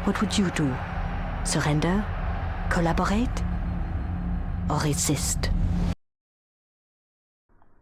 what would you do? Surrender? Collaborate? Or resist?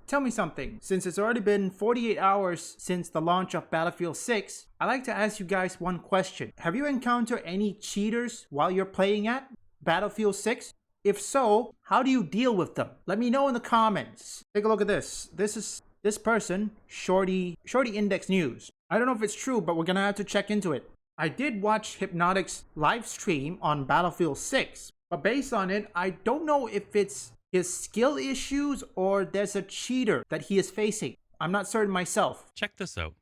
Tell me something. Since it's already been 48 hours since the launch of Battlefield 6, I'd like to ask you guys one question. Have you encountered any cheaters while you're playing at Battlefield 6? If so, how do you deal with them? Let me know in the comments. Take a look at this. This person, Shorty Index News. I don't know if it's true, but we're gonna have to check into it. I did watch Hypnotic's live stream on Battlefield 6, but based on it, I don't know if it's his skill issues or there's a cheater that he is facing. I'm not certain myself. Check this out.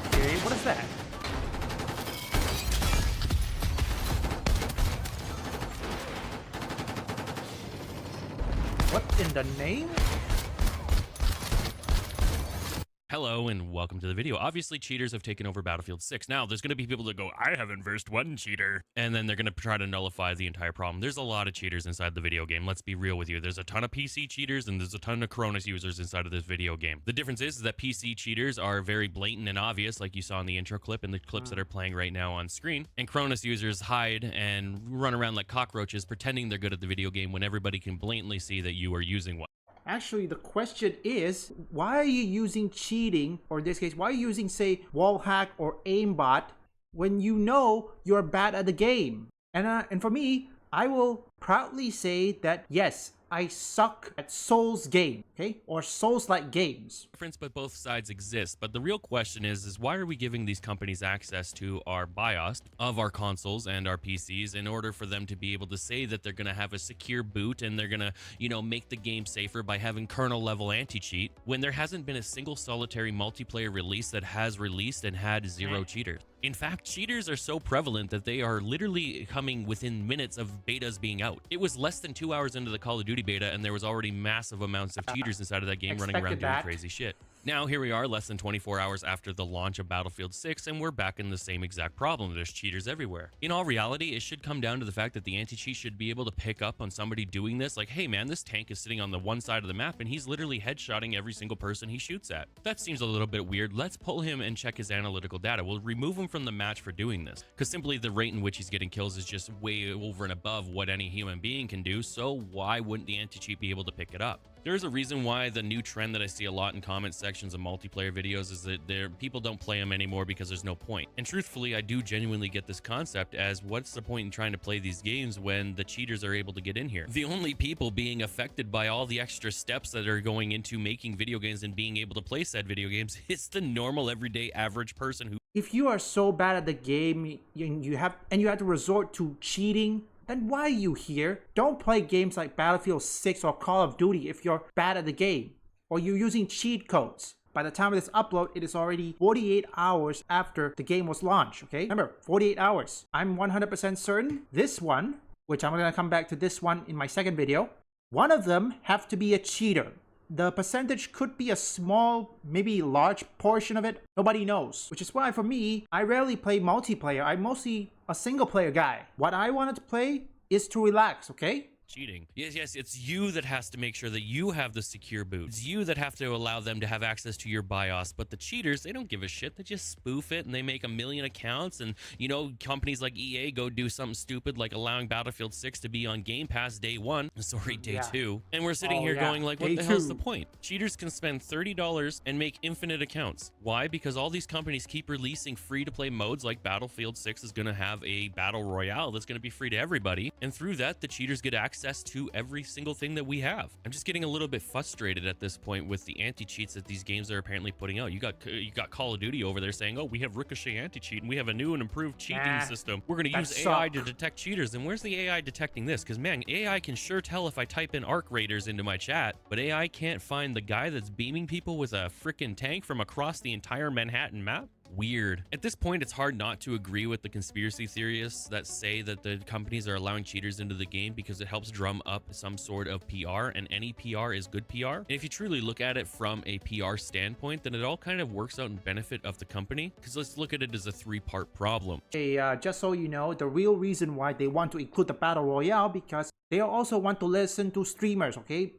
Okay, what is that? What in the name? Hello and welcome to the video. Obviously, cheaters have taken over Battlefield 6. Now, there's going to be people that go, I haven't versed one cheater. And then they're going to try to nullify the entire problem. There's a lot of cheaters inside the video game. Let's be real with you. There's a ton of PC cheaters and there's a ton of Cronus users inside of this video game. The difference is that PC cheaters are very blatant and obvious, like you saw in the intro clip and the clips that are playing right now on screen. And Cronus users hide and run around like cockroaches, pretending they're good at the video game when everybody can blatantly see that you are using one. Actually, the question is, why are you using cheating, or in this case, why are you using, say, wall hack or aimbot when you know you're bad at the game? And for me, I will proudly say that, yes, I suck at Souls game, okay? Or Souls-like games. Difference, but both sides exist. But the real question is why are we giving these companies access to our BIOS of our consoles and our PCs in order for them to be able to say that they're going to have a secure boot and they're going to, you know, make the game safer by having kernel level anti-cheat when there hasn't been a single solitary multiplayer release that has released and had zero cheaters. In fact, cheaters are so prevalent that they are literally coming within minutes of betas being out. It was less than 2 hours into the Call of Duty beta and there was already massive amounts of cheaters inside of that game running around doing crazy shit. Now, here we are less than 24 hours after the launch of Battlefield 6, and we're back in the same exact problem. There's cheaters everywhere. In all reality, it should come down to the fact that the anti-cheat should be able to pick up on somebody doing this. Like, hey man, this tank is sitting on the one side of the map, and he's literally headshotting every single person he shoots at. That seems a little bit weird. Let's pull him and check his analytical data. We'll remove him from the match for doing this, because simply the rate in which he's getting kills is just way over and above what any human being can do, so why wouldn't the anti-cheat be able to pick it up? There's a reason why the new trend that I see a lot in comment sections of multiplayer videos is that people don't play them anymore because there's no point. And truthfully, I do genuinely get this concept as what's the point in trying to play these games when the cheaters are able to get in here? The only people being affected by all the extra steps that are going into making video games and being able to play said video games is the normal, everyday, average person who... If you are so bad at the game and you have to resort to cheating, then why are you here? Don't play games like Battlefield 6 or Call of Duty if you're bad at the game, or you're using cheat codes. By the time of this upload, it is already 48 hours after the game was launched, okay? Remember, 48 hours. I'm 100% certain this one, which I'm gonna come back to this one in my second video, one of them have to be a cheater. The percentage could be a small, maybe large portion of it. Nobody knows. Which is why for me, I rarely play multiplayer. I'm mostly a single player guy. What I wanted to play is to relax, okay? Cheating. Yes, it's you that has to make sure that you have the secure boot. It's you that have to allow them to have access to your BIOS, but the cheaters, they don't give a shit. They just spoof it and they make a million accounts, and you know, companies like EA go do something stupid like allowing Battlefield 6 to be on Game Pass day 1, sorry, day 2, and we're sitting here going like, what the hell's the point? Cheaters can spend $30 and make infinite accounts. Why? Because all these companies keep releasing free-to-play modes, like Battlefield 6 is going to have a battle royale that's going to be free to everybody, and through that, the cheaters get access to every single thing that we have. I'm just getting a little bit frustrated at this point with the anti-cheats that these games are apparently putting out. You got Call of Duty over there saying, oh, we have Ricochet anti-cheat and we have a new and improved cheating system. We're going to use AI to detect cheaters. And where's the AI detecting this? Because man, AI can sure tell if I type in Arc Raiders into my chat, but AI can't find the guy that's beaming people with a freaking tank from across the entire Manhattan map. weird. At this point, it's hard not to agree with the conspiracy theorists that say that the companies are allowing cheaters into the game because it helps drum up some sort of PR, and any PR is good PR. And if you truly look at it from a PR standpoint, then it all kind of works out in benefit of the company, because let's look at it as a three-part problem. Hey, just so you know, the real reason why they want to include the Battle Royale, because they also want to listen to streamers, okay?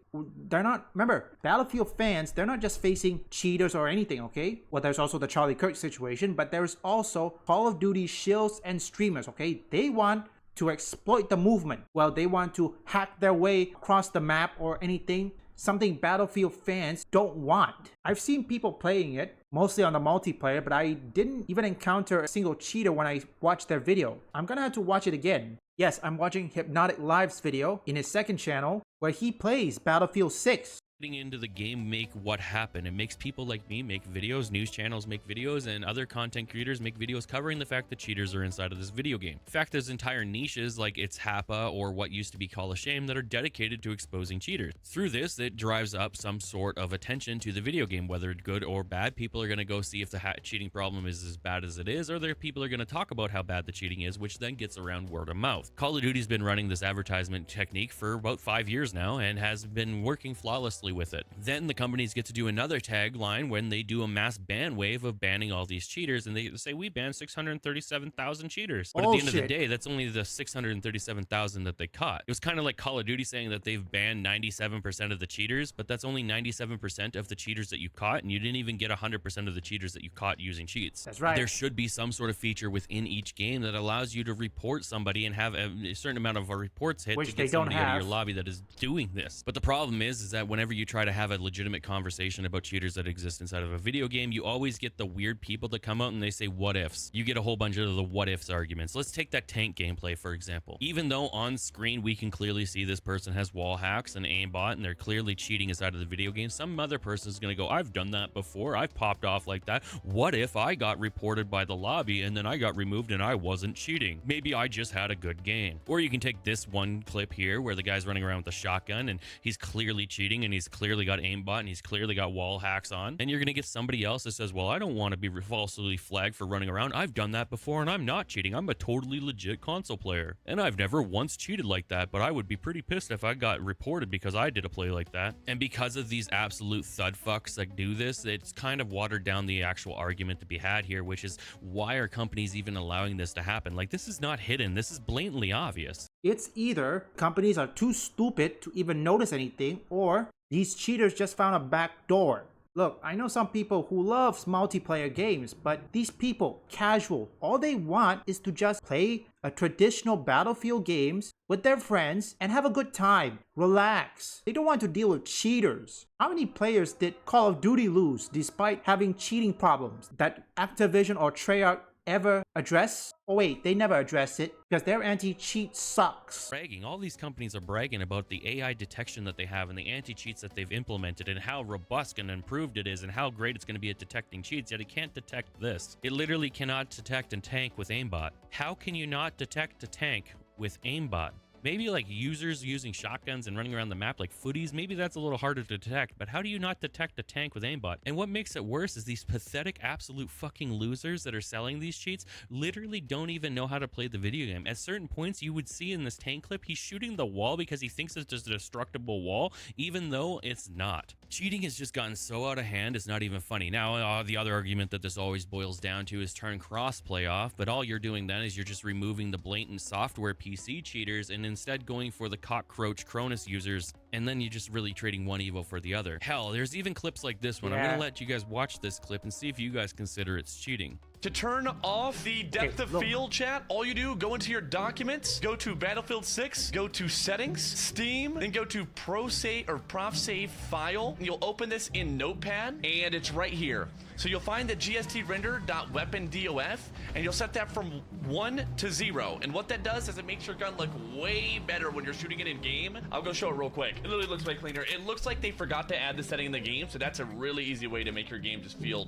They're not, remember, Battlefield fans, they're not just facing cheaters or anything, okay? Well, there's also the Charlie Kirk situation, but there's also Call of Duty shills and streamers, okay? They want to exploit the movement. Well, they want to hack their way across the map or anything, something Battlefield fans don't want. I've seen people playing it, mostly on the multiplayer, but I didn't even encounter a single cheater when I watched their video. I'm gonna have to watch it again. Yes, I'm watching Hypnotic Live's video in his second channel where he plays Battlefield 6. Getting into the game make what happen. It makes people like me make videos, news channels make videos, and other content creators make videos covering the fact that cheaters are inside of this video game. In fact, there's entire niches like It's Happa or what used to be Call of Shame that are dedicated to exposing cheaters. Through this, it drives up some sort of attention to the video game, whether good or bad. People are going to go see if the cheating problem is as bad as it is, or there people are going to talk about how bad the cheating is, which then gets around word of mouth. Call of Duty's been running this advertisement technique for about 5 years now and has been working flawlessly with it. Then the companies get to do another tagline when they do a mass ban wave of banning all these cheaters, and they say we banned 637,000 cheaters. But at the end of the day, that's only the 637,000 that they caught. It was kind of like Call of Duty saying that they've banned 97% of the cheaters, but that's only 97% of the cheaters that you caught, and you didn't even get 100% of the cheaters that you caught using cheats. That's right. There should be some sort of feature within each game that allows you to report somebody and have a certain amount of reports hit to get somebody out of your lobby that is doing this. But the problem is that whenever you try to have a legitimate conversation about cheaters that exist inside of a video game, you always get the weird people that come out and they say what ifs. You get a whole bunch of the what ifs arguments. Let's take that tank gameplay, for example. Even though on screen we can clearly see this person has wall hacks and aimbot and they're clearly cheating inside of the video game, some other person is going to go, I've done that before. I've popped off like that. What if I got reported by the lobby and then I got removed and I wasn't cheating? Maybe I just had a good game. Or you can take this one clip here where the guy's running around with a shotgun and he's clearly cheating and he's clearly got aimbot and he's clearly got wall hacks on, and you're gonna get somebody else that says, well, I don't want to be falsely flagged for running around. I've done that before and I'm not cheating. I'm a totally legit console player and I've never once cheated like that, but I would be pretty pissed if I got reported because I did a play like that. And because of these absolute thud fucks that do this, it's kind of watered down the actual argument to be had here, which is why are companies even allowing this to happen? Like, this is not hidden, this is blatantly obvious. It's either companies are too stupid to even notice anything, or these cheaters just found a back door. Look, I know some people who loves multiplayer games, but these people, casual, all they want is to just play a traditional Battlefield games with their friends and have a good time, relax. They don't want to deal with cheaters. How many players did Call of Duty lose despite having cheating problems that Activision or Treyarch ever address? Oh wait, they never address it because their anti-cheat sucks. Bragging, all these companies are bragging about the AI detection that they have and the anti-cheats that they've implemented and how robust and improved it is and how great it's going to be at detecting cheats, yet it can't detect this. It literally cannot detect a tank with aimbot. How can you not detect a tank with aimbot? Maybe like users using shotguns and running around the map like footies, maybe that's a little harder to detect, but how do you not detect a tank with aimbot? And what makes it worse is these pathetic absolute fucking losers that are selling these cheats literally don't even know how to play the video game. At certain points you would see in this tank clip, he's shooting the wall because he thinks it's just a destructible wall, even though it's not. Cheating has just gotten so out of hand, it's not even funny. Now, the other argument that this always boils down to is turn crossplay off, but all you're doing then is you're just removing the blatant software PC cheaters and instead going for the cockroach Cronus users, and then you're just really trading one evil for the other. Hell, there's even clips like this one. I'm gonna let you guys watch this clip and see if you guys consider it's cheating. To turn off the depth of field chat, all you do, go into your documents, go to Battlefield 6, go to settings, Steam, then go to Prof Save file. You'll open this in Notepad, and it's right here. So you'll find the gstrender.weapon.dof, and you'll set that from 1 to 0. And what that does is it makes your gun look way better when you're shooting it in game. I'll go show it real quick. It literally looks way cleaner. It looks like they forgot to add the setting in the game, so that's a really easy way to make your game just feel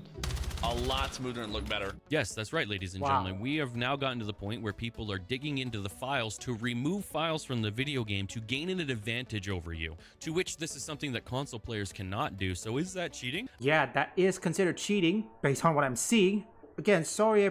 a lot smoother and look better. Yes, that's right, ladies and gentlemen. We have now gotten to the point where people are digging into the files to remove files from the video game to gain an advantage over you, to which this is something that console players cannot do. So is that cheating? Yeah, that is considered cheating based on what I'm seeing. again, sorry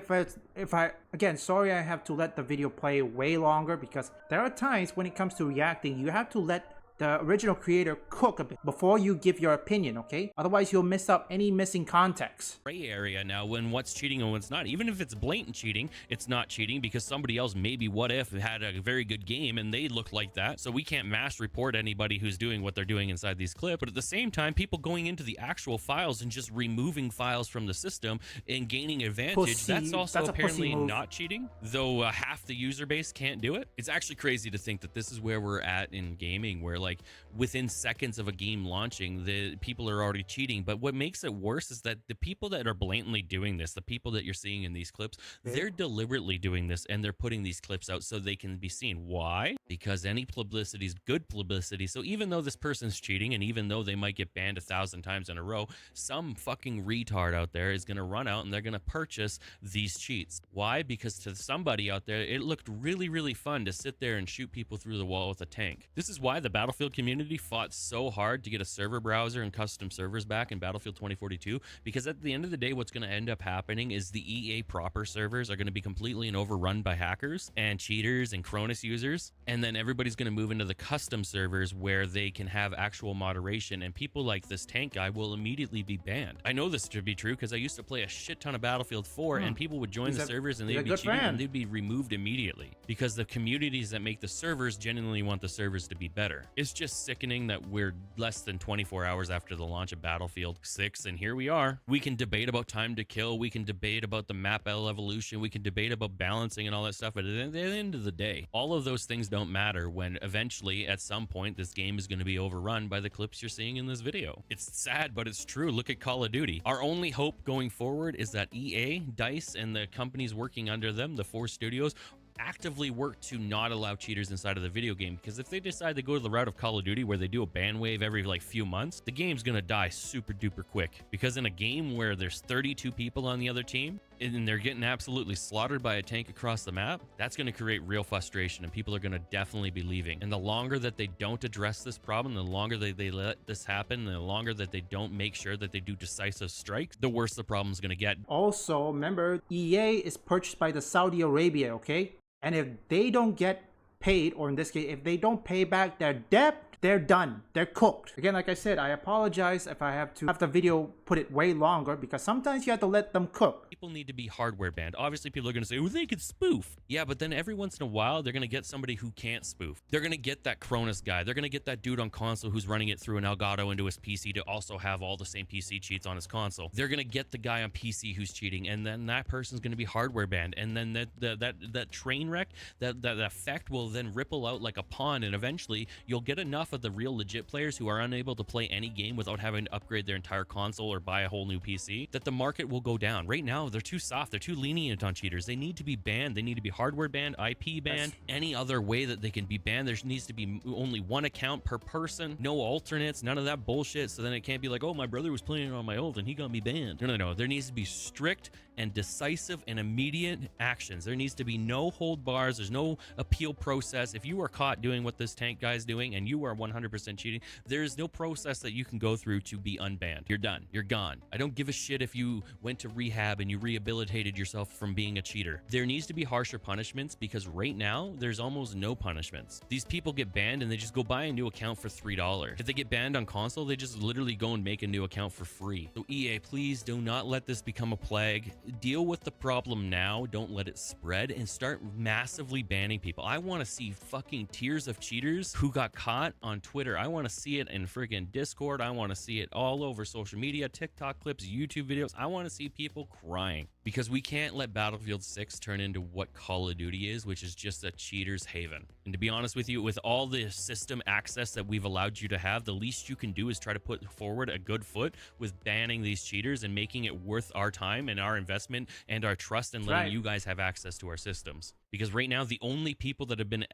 sorry I have to let the video play way longer, because there are times when it comes to reacting, you have to let the original creator cook a bit before you give your opinion, okay? Otherwise, you'll miss out any missing context. Gray area now when what's cheating and what's not. Even if it's blatant cheating, it's not cheating because somebody else, maybe what if, had a very good game and they look like that. So we can't mass report anybody who's doing what they're doing inside these clips. But at the same time, people going into the actual files and just removing files from the system and gaining advantage, that's also apparently not cheating, though half the user base can't do it. It's actually crazy to think that this is where we're at in gaming, where like within seconds of a game launching, the people are already cheating. But what makes it worse is that the people that are blatantly doing this, the people that you're seeing in these clips, they're deliberately doing this and they're putting these clips out so they can be seen. Why? Because any publicity is good publicity. So even though this person's cheating and even though they might get banned 1,000 times in a row, some fucking retard out there is going to run out and they're going to purchase these cheats. Why? Because to somebody out there, it looked really, really fun to sit there and shoot people through the wall with a tank. This is why the Battlefield community fought so hard to get a server browser and custom servers back in Battlefield 2042, because at the end of the day, what's going to end up happening is the EA proper servers are going to be completely and overrun by hackers and cheaters and Cronus users, and then everybody's going to move into the custom servers where they can have actual moderation, and people like this tank guy will immediately be banned. I know this to be true because I used to play a shit ton of Battlefield 4 and people would join the servers and they'd be cheating and they'd be removed immediately because the communities that make the servers genuinely want the servers to be better. It's just sickening that we're less than 24 hours after the launch of Battlefield 6 and here we are. We can debate about time to kill, we can debate about the map evolution, we can debate about balancing and all that stuff, but at the end of the day, all of those things don't matter when eventually at some point this game is going to be overrun by the clips you're seeing in this video. It's sad, but it's true. Look at Call of Duty. Our only hope going forward is that EA, DICE, and the companies working under them, the 4 studios, actively work to not allow cheaters inside of the video game, because if they decide to go to the route of Call of Duty where they do a ban wave every like few months, the game's gonna die super duper quick. Because in a game where there's 32 people on the other team and they're getting absolutely slaughtered by a tank across the map, that's going to create real frustration and people are going to definitely be leaving. And the longer that they don't address this problem, the longer they let this happen, the longer that they don't make sure that they do decisive strikes, the worse the problem's going to get. Also, remember, EA is purchased by the Saudi Arabia, okay? And if they don't get paid, or in this case, if they don't pay back their debt, they're done. They're cooked. Again, like I said, I apologize if I have to have the video put it way longer, because sometimes you have to let them cook. People need to be hardware banned. Obviously, people are going to say, oh, they could spoof. Yeah, but then every once in a while, they're going to get somebody who can't spoof. They're going to get that Cronus guy. They're going to get that dude on console who's running it through an Elgato into his PC to also have all the same PC cheats on his console. They're going to get the guy on PC who's cheating, and then that person's going to be hardware banned. And then that train wreck, that effect will then ripple out like a pond, and eventually you'll get enough of the real legit players who are unable to play any game without having to upgrade their entire console or buy a whole new PC, that the market will go down. Right now, they're too soft. They're too lenient on cheaters. They need to be banned. They need to be hardware banned, IP banned, any other way that they can be banned. There needs to be only one account per person, no alternates, none of that bullshit. So then it can't be like, oh, my brother was playing it on my old and he got me banned. No. There needs to be strict and decisive and immediate actions. There needs to be no hold bars. There's no appeal process. If you are caught doing what this tank guy's doing and you are 100% cheating, there's no process that you can go through to be unbanned. You're done. You're gone. I don't give a shit if you went to rehab and you rehabilitated yourself from being a cheater. There needs to be harsher punishments, because right now there's almost no punishments. These people get banned and they just go buy a new account for $3. If they get banned on console, they just literally go and make a new account for free. So EA, please do not let this become a plague. Deal with the problem now. Don't let it spread and start massively banning people. I want to see fucking tiers of cheaters who got caught on Twitter. I want to see it in friggin' Discord. I want to see it all over social media, TikTok clips, YouTube videos. I want to see people crying, because we can't let Battlefield 6 turn into what Call of Duty is, which is just a cheater's haven. And to be honest with you, with all the system access that we've allowed you to have, the least you can do is try to put forward a good foot with banning these cheaters and making it worth our time and our investment and our trust and letting you guys have access to our systems. Because right now, the only people that have been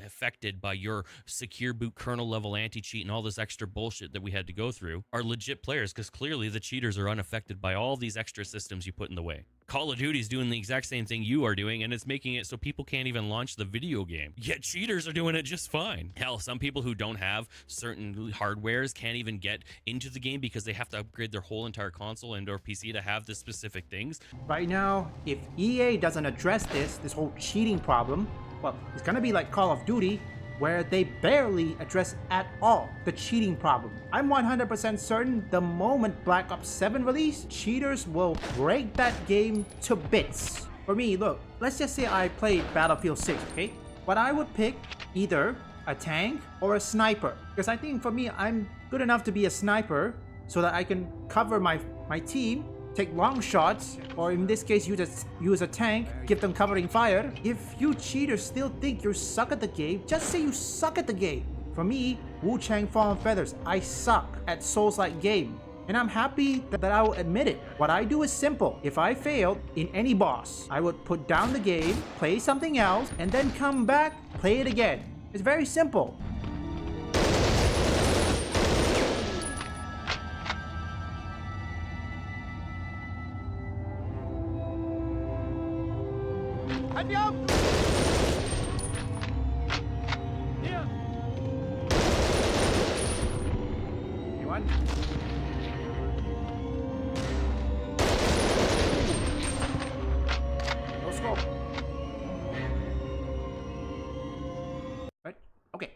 affected by your secure boot kernel level anti-cheat and all this extra bullshit that we had to go through are legit players, because clearly the cheaters are unaffected by all these extra systems you put in the way. Call of Duty is doing the exact same thing you are doing, and it's making it so people can't even launch the video game. Yet cheaters are doing it just fine. Hell, some people who don't have certain hardwares can't even get into the game because they have to upgrade their whole entire console and or PC to have the specific things. Right now, if EA doesn't address this whole cheating problem, well, it's gonna be like Call of Duty, where they barely address at all the cheating problem. I'm 100% certain the moment Black Ops 7 release, cheaters will break that game to bits. For me, look, let's just say I played Battlefield 6, okay? But I would pick either a tank or a sniper. Because I think for me, I'm good enough to be a sniper so that I can cover my team, take long shots, or in this case, use a tank, give them covering fire. If you cheaters still think you suck at the game, just say you suck at the game. For me, Wu Chang Fallen Feathers, I suck at Souls-like game. And I'm happy that I will admit it. What I do is simple. If I failed in any boss, I would put down the game, play something else, and then come back, play it again. It's very simple. 안녕! Anyone? No scope. Right? Okay.